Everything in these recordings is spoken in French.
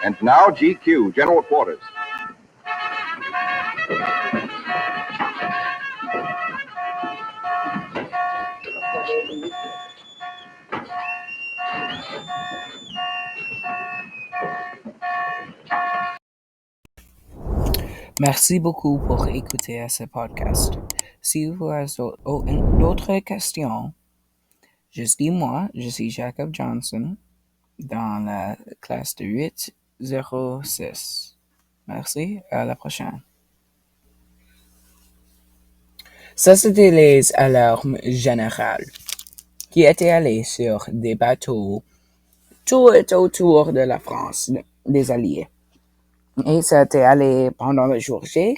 And now GQ, General Quarters. Merci beaucoup pour écouter ce podcast. Si vous avez d'autres questions, juste dis-moi, je suis Jacob Johnson dans la classe de 806. Merci, à la prochaine. Ça, c'était les alarmes générales qui étaient allées sur des bateaux tout autour de la France, des Alliés. Et ça était allé pendant le jour J,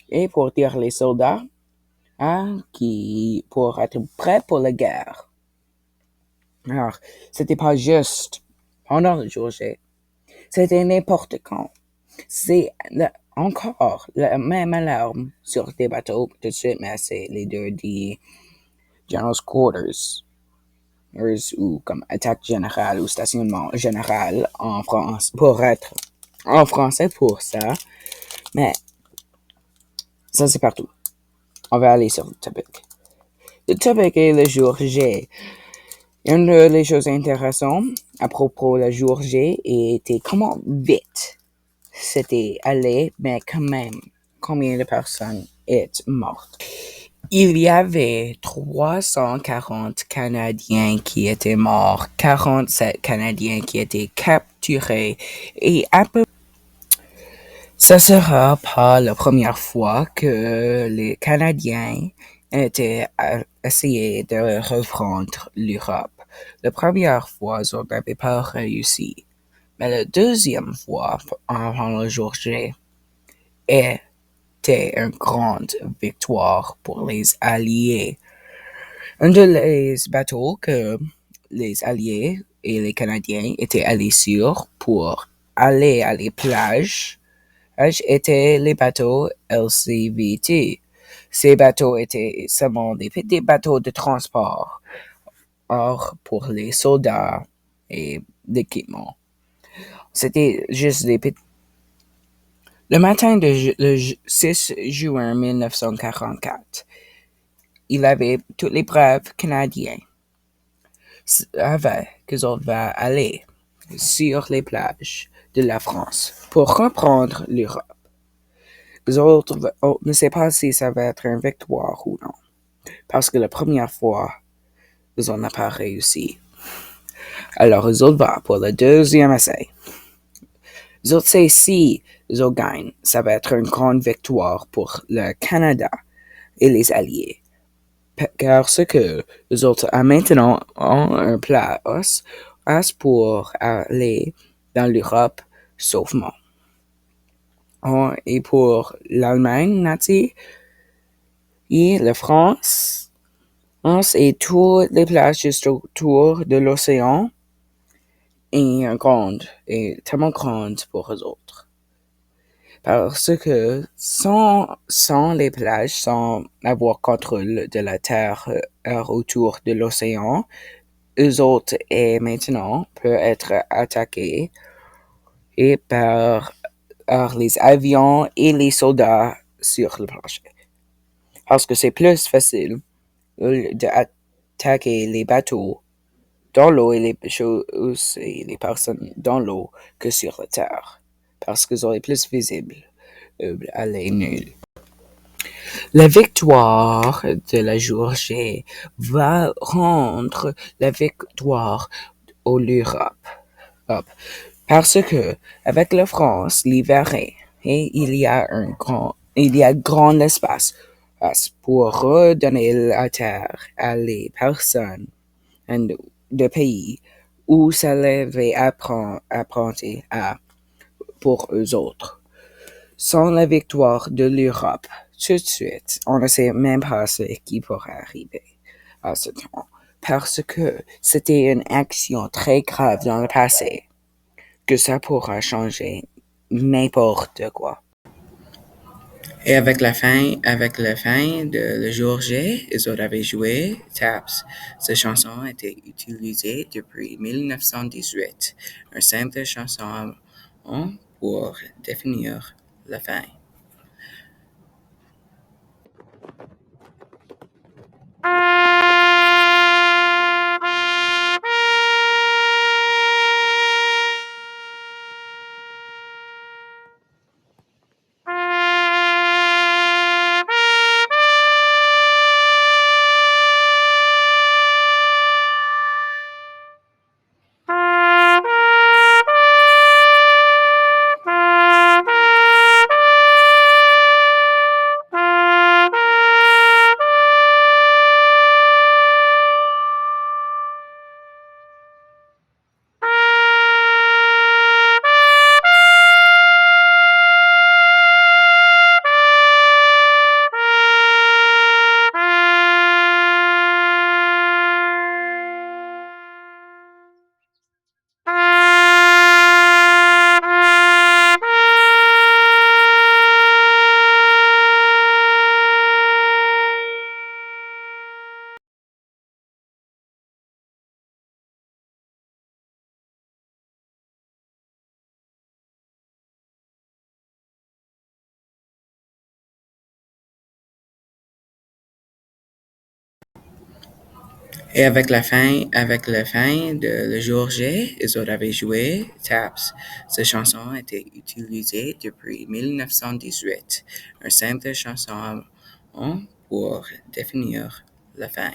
et pour dire les soldats pour être prêts pour la guerre. Alors, c'était pas juste pendant le jour J, c'était n'importe quand. C'est encore la même alarme sur des bateaux tout de suite, mais c'est les deux des General's Quarters, ou comme attaque générale ou stationnement général en France, pour être en français pour ça, mais ça c'est partout. On va aller sur le topic. Le topic est le jour J. Une des choses intéressantes à propos du jour J était comment vite c'était allé, mais quand même, combien de personnes étaient mortes. Il y avait 340 Canadiens qui étaient morts, 47 Canadiens qui étaient capturés et à peu ça sera pas la première fois que les Canadiens étaient essayé de reprendre l'Europe. La première fois, ils n'avaient pas réussi. Mais la deuxième fois, avant le jour J, était une grande victoire pour les Alliés. Un des bateaux que les Alliés et les Canadiens étaient allés sur pour aller à les plages étaient les bateaux LCVT. Ces bateaux étaient seulement des petits bateaux de transport, or pour les soldats et l'équipement. C'était juste des petits. Le matin le 6 juin 1944, il avait tous les braves Canadiens savaient qu'ils allaient aller sur les plages de la France pour reprendre l'Europe. Les autres ne savent pas si ça va être une victoire ou non, parce que la première fois, ils n'ont pas réussi. Alors, ils vont pour le deuxième essai. Ils savent si ils gagnent, ça va être une grande victoire pour le Canada et les Alliés. Car ce que les autres maintenant ont un place pour aller dans l'Europe sauvement. Et pour l'Allemagne nazie et la France et toutes les plages juste autour de l'océan est tellement grande pour eux autres. Parce que sans les plages, sans avoir contrôle de la terre autour de l'océan, eux autres et maintenant peuvent être attaqués et par les avions et les soldats sur le plancher. Parce que c'est plus facile d'attaquer les bateaux dans l'eau et les personnes dans l'eau que sur la terre. Parce qu'ils sont plus visibles à l'œil nu. La victoire de la jour J va rendre la victoire à l'Europe. Parce que, avec la France libérée, il y a grand espace pour redonner la terre à les personnes de pays où ça l'avait appris pour eux autres. Sans la victoire de l'Europe, tout de suite, on ne sait même pas ce qui pourrait arriver à ce temps, parce que c'était une action très grave dans le passé, que ça pourra changer n'importe quoi. Et avec la fin de le jour J, ils avaient joué Taps. Cette chanson a été utilisée depuis 1918. Une simple chanson pour définir la fin. Et avec la fin de Le Jour J, ils avaient joué Taps. Cette chanson a été utilisée depuis 1918. Une simple chanson pour définir la fin.